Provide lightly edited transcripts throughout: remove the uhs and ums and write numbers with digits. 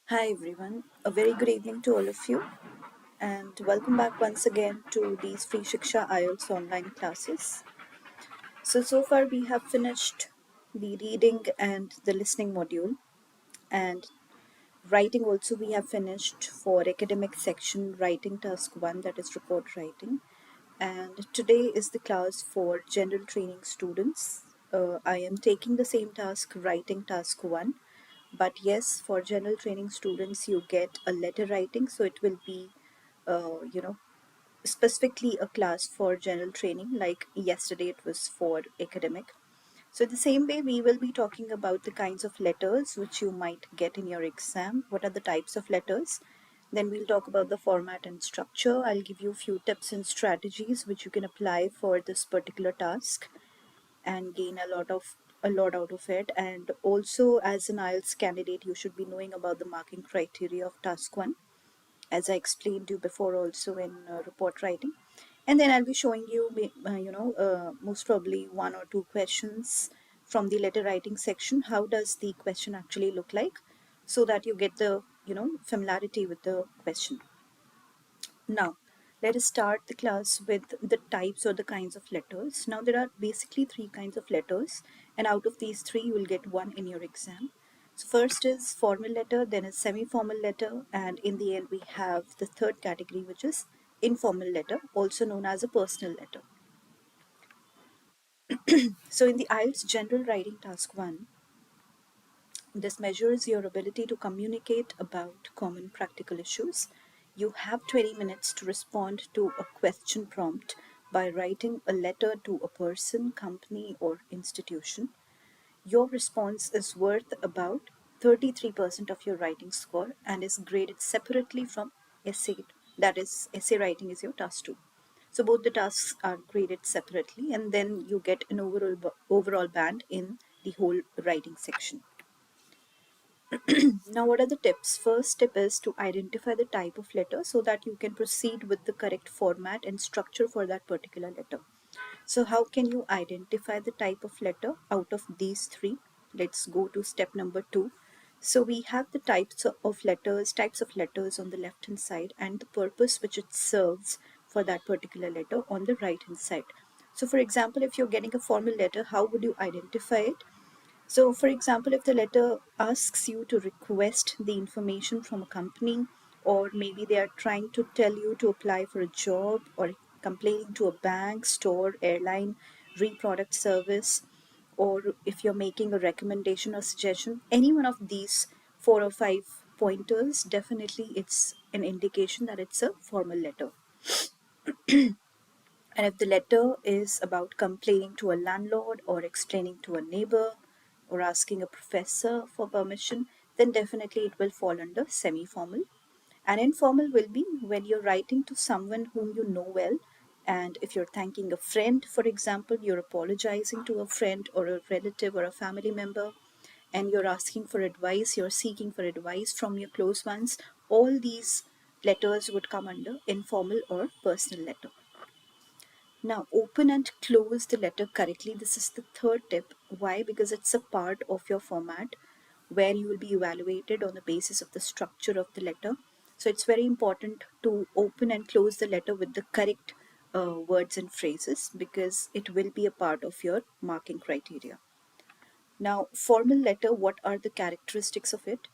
Hi everyone, a very good evening to all of you, and welcome back once again to these free Shiksha IELTS online classes. So far we have finished the reading and the listening module, and writing also we have finished for academic section writing task 1, that is report writing. And today is the class for general training students. I am taking the same task, writing task 1. But yes, for general training students, you get a letter writing, so it will be, uh, you know, specifically a class for general training, like yesterday it was for academic. So, the same way, we will be talking about the kinds of letters which you might get in your exam. What are the types of letters? Then we'll talk about the format and structure. I'll give you a few tips and strategies which you can apply for this particular task and gain a lot out of it. And also, as an IELTS candidate, you should be knowing about the marking criteria of task 1, as I explained to you before also in report writing. And then I'll be showing you most probably one or two questions from the letter writing section. How does the question actually look like, so that you get the familiarity with the question. Now, let us start the class with the types or the kinds of letters. Now, there are basically three kinds of letters, and out of these three, you will get one in your exam. So, first is formal letter, then is semi formal letter, and in the end, we have the third category, which is informal letter, also known as a personal letter. So, in the IELTS General Writing Task 1, this measures your ability to communicate about common practical issues. You have 20 minutes to respond to a question prompt by writing a letter to a person, company, or institution. Your response is worth about 33% of your writing score and is graded separately from essay. That is, essay writing is your task 2. So both the tasks are graded separately, and then you get an overall band in the whole writing section. Now, what are the tips? First tip is to identify the type of letter so that you can proceed with the correct format and structure for that particular letter. So, how can you identify the type of letter out of these three? Let's go to step number 2. So, we have the types of letters on the left hand side, and the purpose which it serves for that particular letter on the right hand side. So, for example, if you're getting a formal letter, how would you identify it? So, for example, if the letter asks you to request the information from a company, or maybe they are trying to tell you to apply for a job, or complaining to a bank, store, airline, reproduct service, or if you're making a recommendation or suggestion, any one of these 4 or 5 pointers, definitely it's an indication that it's a formal letter. And if the letter is about complaining to a landlord or explaining to a neighbor or asking a professor for permission, then definitely it will fall under semi formal. And informal will be when you're writing to someone whom you know well. And if you're thanking a friend, for example, you're apologizing to a friend or a relative or a family member, and you're asking for advice, you're seeking for advice from your close ones, all these letters would come under informal or personal letter. Now, open and close the letter correctly. This is the third tip. Why? Because it's a part of your format where you will be evaluated on the basis of the structure of the letter. So, it's very important to open and close the letter with the correct words and phrases, because it will be a part of your marking criteria. Now, formal letter, what are the characteristics of it?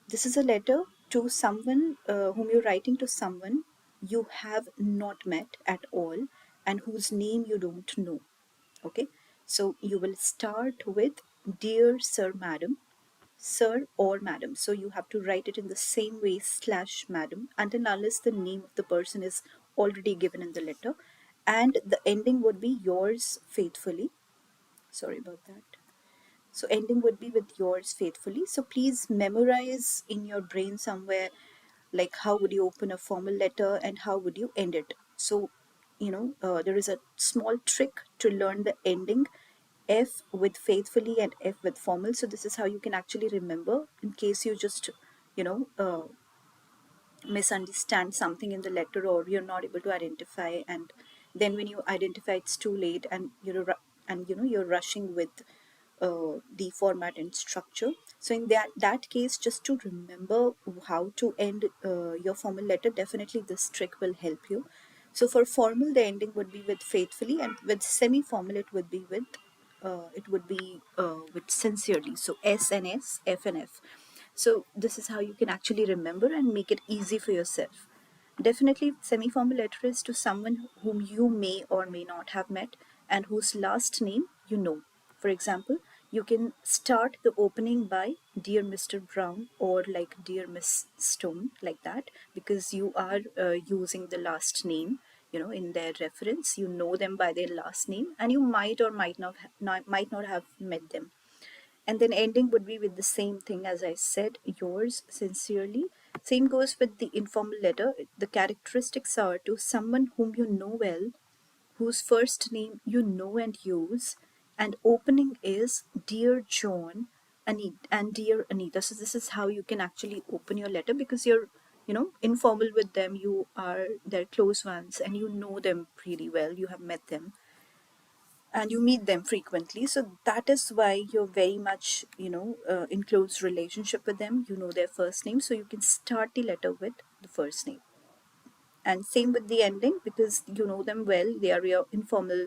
This is a letter to someone whom you're writing to someone you have not met at all and whose name you don't know. Okay, so you will start with Dear Sir, Madam, Sir or Madam. So you have to write it in the same way slash Madam until unless the name of the person is already given in the letter. And the ending would be yours faithfully. Sorry about that. So ending would be with yours faithfully. So please memorize in your brain somewhere, like how would you open a formal letter and how would you end it. So there is a small trick to learn the ending, F with faithfully and F with formal. So this is how you can actually remember in case you just you know uh, misunderstand something in the letter, or you're not able to identify, and then when you identify it's too late, and and you're rushing with the format and structure. So in that case, just to remember how to end your formal letter, definitely this trick will help you. So for formal, the ending would be with faithfully, and with semi-formal, it would be with sincerely. So S and S, F and F. So this is how you can actually remember and make it easy for yourself. Definitely, semi-formal letter is to someone whom you may or may not have met and whose last name you know. For example, you can start the opening by Dear Mr. Brown or like Dear Miss Stone, like that, because you are using the last name. In their reference, you know them by their last name, and you might or might not have met them. And then ending would be with the same thing as I said, yours sincerely. Same goes with the informal letter. The characteristics are to someone whom you know well, whose first name you know and use, and opening is Dear John and Dear Anita. So this is how you can actually open your letter, because you're informal with them, you are their close ones, and you know them pretty well, you have met them and you meet them frequently. So that is why you're very much in close relationship with them. You know their first name, so you can start the letter with the first name. And same with the ending, because you know them well, they are your informal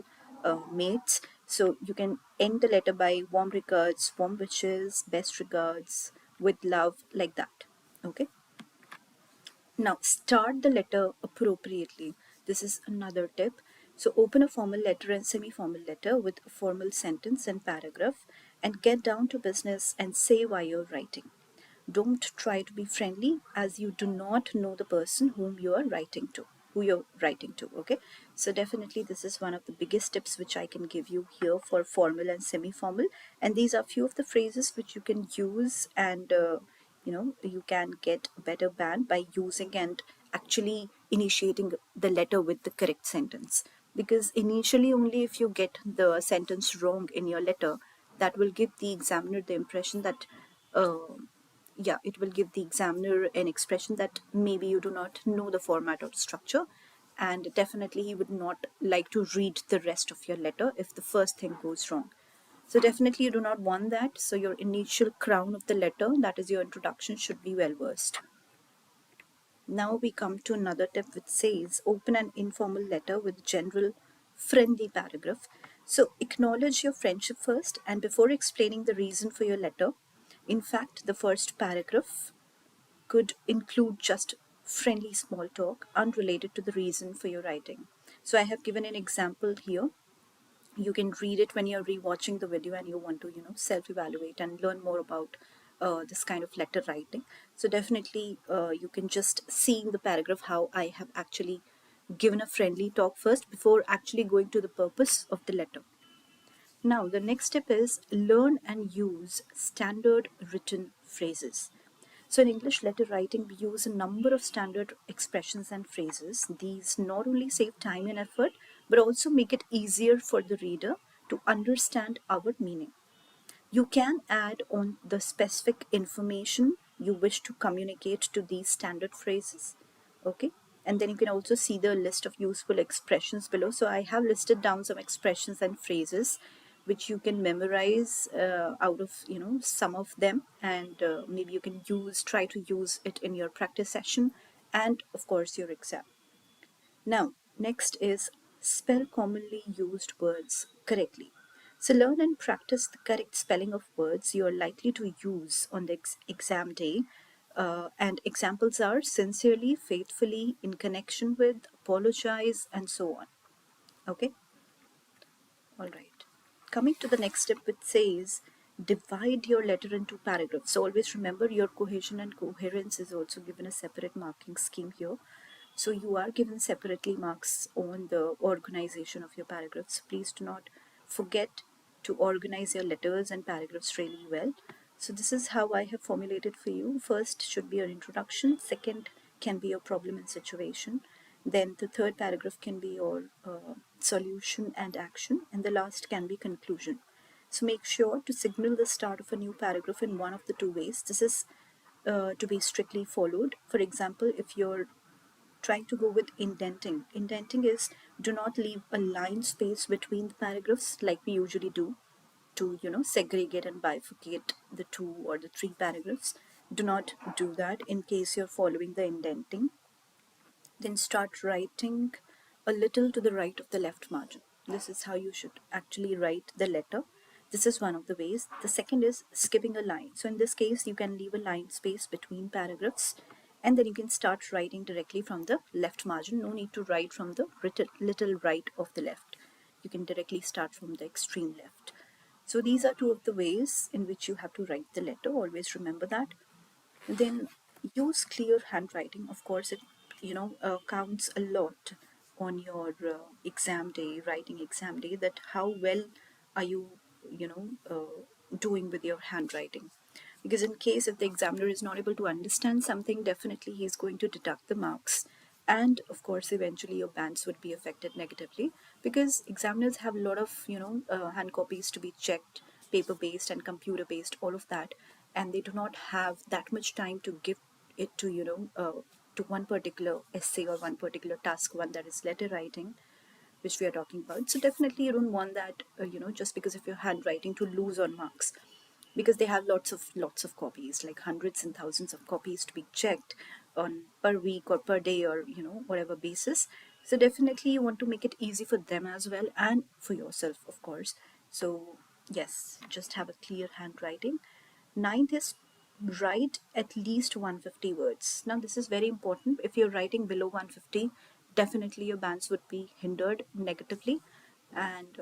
mates. So you can end the letter by warm regards, warm wishes, best regards, with love, like that. Okay. Now, start the letter appropriately. This is another tip. So, open a formal letter and semi formal letter with a formal sentence and paragraph, and get down to business and say why you're writing. Don't try to be friendly, as you do not know the person who you're writing to. Okay, so definitely this is one of the biggest tips which I can give you here for formal and semi-formal, and these are few of the phrases which you can use, and you can get a better band by using and actually initiating the letter with the correct sentence. Because initially, only if you get the sentence wrong in your letter, that will give the examiner the impression that uh, yeah, it will give the examiner an expression that maybe you do not know the format or structure, and definitely he would not like to read the rest of your letter if the first thing goes wrong. So definitely you do not want that. So your initial crown of the letter, that is your introduction, should be well versed. Now we come to another tip which says open an informal letter with general friendly paragraph. So acknowledge your friendship first, and before explaining the reason for your letter, in fact, the first paragraph could include just friendly small talk unrelated to the reason for your writing. So I have given an example here. You can read it when you're rewatching the video and you want to self-evaluate and learn more about this kind of letter writing. So definitely you can just see in the paragraph how I have actually given a friendly talk first before actually going to the purpose of the letter. Now, the next step is learn and use standard written phrases. So, in English letter writing, we use a number of standard expressions and phrases. These not only save time and effort, but also make it easier for the reader to understand our meaning. You can add on the specific information you wish to communicate to these standard phrases. Okay. And then you can also see the list of useful expressions below. So I have listed down some expressions and phrases which you can memorize out of some of them, and maybe you can try to use it in your practice session and of course your exam. Now, next is spell commonly used words correctly. So, learn and practice the correct spelling of words you are likely to use on the exam day. And examples are sincerely, faithfully, in connection with, apologize, and so on. Okay? All right. Coming to the next step, which says divide your letter into paragraphs. So always remember your cohesion and coherence is also given a separate marking scheme here. So you are given separately marks on the organization of your paragraphs. Please do not forget to organize your letters and paragraphs really well. So this is how I have formulated for you. First should be your introduction. Second can be your problem and situation. Then the third paragraph can be your solution and action. And the last can be conclusion. So make sure to signal the start of a new paragraph in one of the two ways. This is to be strictly followed. For example, if your try to go with indenting. Indenting is do not leave a line space between the paragraphs like we usually do to segregate and bifurcate the two or the three paragraphs. Do not do that in case you're following the indenting. Then start writing a little to the right of the left margin. This is how you should actually write the letter. This is one of the ways. The second is skipping a line. So in this case, you can leave a line space between paragraphs and then you can start writing directly from the left margin. No need to write from the little right of the left. You can directly start from the extreme left. So these are two of the ways in which you have to write the letter. Always remember that. Then use clear handwriting. Of course, it counts a lot on your exam day, writing exam day, that how well are you doing with your handwriting. Because in case if the examiner is not able to understand something, definitely he's going to deduct the marks, and of course eventually your bands would be affected negatively, because examiners have a lot of hand copies to be checked, paper based and computer based, all of that, and they do not have that much time to give it to to one particular essay or one particular task one, that is letter writing, which we are talking about. So definitely you don't want that just because of your handwriting to lose on marks, because they have lots of copies, like hundreds and thousands of copies to be checked on per week or per day or whatever basis. So definitely you want to make it easy for them as well and for yourself, of course. So yes, just have a clear handwriting. Ninth is write at least 150 words. Now this is very important. If you're writing below 150, definitely your bands would be hindered negatively, and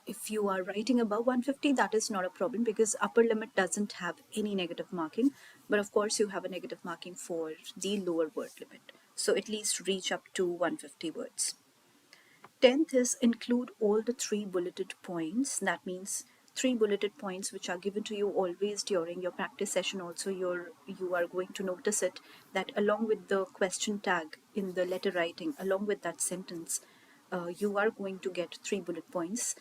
if you are writing above 150, that is not a problem, because upper limit doesn't have any negative marking, but of course you have a negative marking for the lower word limit, so at least reach up to 150 words. 10th is include all the three bulleted points. That means three bulleted points which are given to you always during your practice session. Also, you are going to notice it, that along with the question tag in the letter writing, along with that sentence, you are going to get three bullet points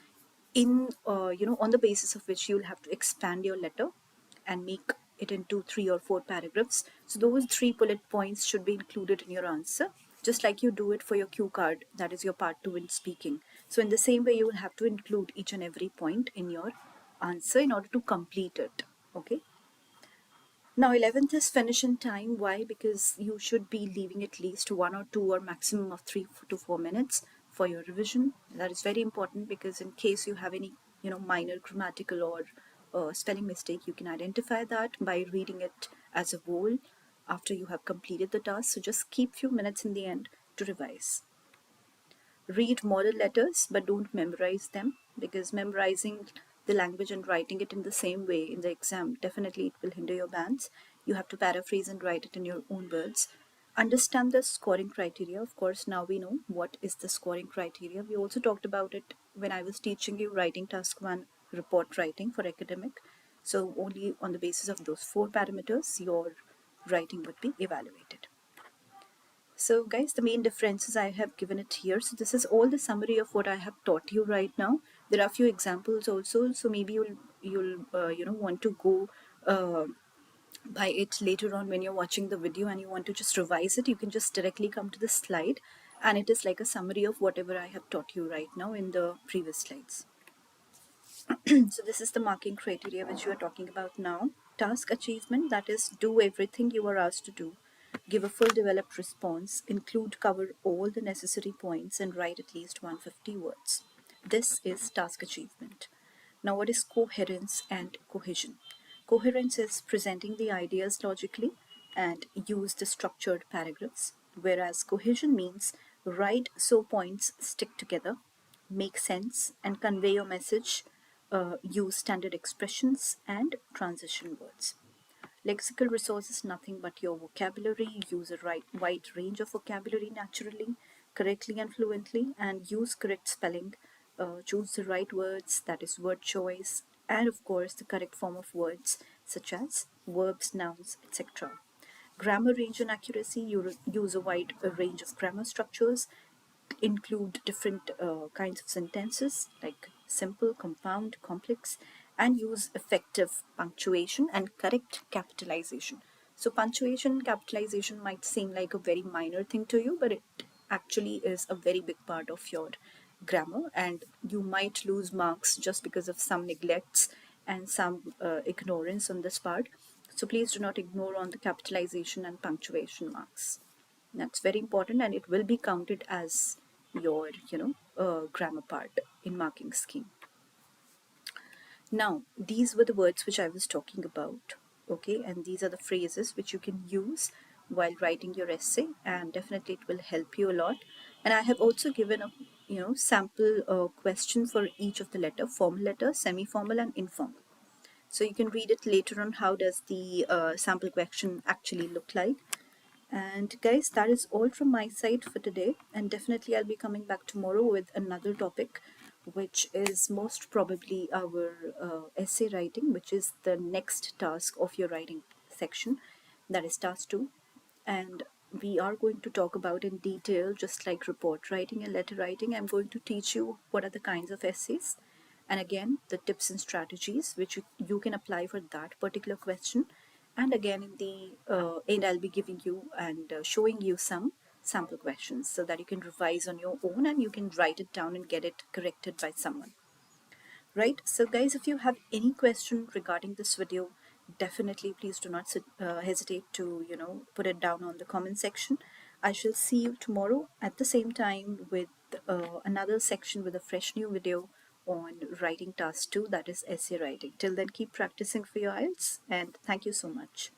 in on the basis of which you'll have to expand your letter and make it into 3 or 4 paragraphs. So those three bullet points should be included in your answer, just like you do it for your cue card, that is your part 2 in speaking. So in the same way, you will have to include each and every point in your answer in order to complete it. Okay. Now, 11th is finish in time. Why? Because you should be leaving at least 1 or 2 or maximum of 3 to 4 minutes for your revision. That is very important, because in case you have any minor grammatical or spelling mistake, you can identify that by reading it as a whole after you have completed the task. So just keep few minutes in the end to revise. Read model letters, but don't memorize them, because memorizing the language and writing it in the same way in the exam, definitely it will hinder your bands. You have to paraphrase and write it in your own words. Understand the scoring criteria. Of course, now we know what is the scoring criteria. We also talked about it when I was teaching you writing task 1 report writing for academic. So only on the basis of those 4 parameters your writing would be evaluated. So guys, the main differences I have given it here. So this is all the summary of what I have taught you right now. There are a few examples also, so maybe you'll want to go by it later on when you're watching the video and you want to just revise it. You can just directly come to the slide, and it is like a summary of whatever I have taught you right now in the previous slides. So this is the marking criteria which we are talking about now. Task achievement, that is, do everything you are asked to do. Give a full developed response, cover all the necessary points, and write at least 150 words. This is task achievement. Now, what is coherence and cohesion? Coherence is presenting the ideas logically and use the structured paragraphs, whereas cohesion means write so points stick together, make sense, and convey your message. Use standard expressions and transition words. Lexical resource is nothing but your vocabulary. Use a wide range of vocabulary naturally, correctly and fluently, and use correct spelling. Choose the right words, that is word choice, and of course the correct form of words such as verbs, nouns, etc. Grammar range and accuracy, you use a wide range of grammar structures, include different kinds of sentences like simple, compound, complex, and use effective punctuation and correct capitalization. So punctuation capitalization might seem like a very minor thing to you, but it actually is a very big part of your grammar, and you might lose marks just because of some neglects and some ignorance on this part. So please do not ignore on the capitalization and punctuation marks. That's very important, and it will be counted as your grammar part in marking scheme. Now, these were the words which I was talking about, okay, and these are the phrases which you can use while writing your essay, and definitely it will help you a lot. And I have also given a sample question for each of the letter: formal letter, semi-formal, and informal. So you can read it later on. How does the sample question actually look like? And guys, that is all from my side for today. And definitely, I'll be coming back tomorrow with another topic, which is most probably our essay writing, which is the next task of your writing section. That is task 2. And we are going to talk about in detail, just like report writing and letter writing. I'm going to teach you what are the kinds of essays, and again the tips and strategies which you can apply for that particular question. And again in the end, I'll be giving you and showing you some sample questions so that you can revise on your own and you can write it down and get it corrected by someone. Right, so guys, if you have any question regarding this video, definitely please do not hesitate to put it down on the comment section. I shall see you tomorrow at the same time with another section with a fresh new video on writing task 2, that is essay writing. Till then, keep practicing for your IELTS, and thank you so much.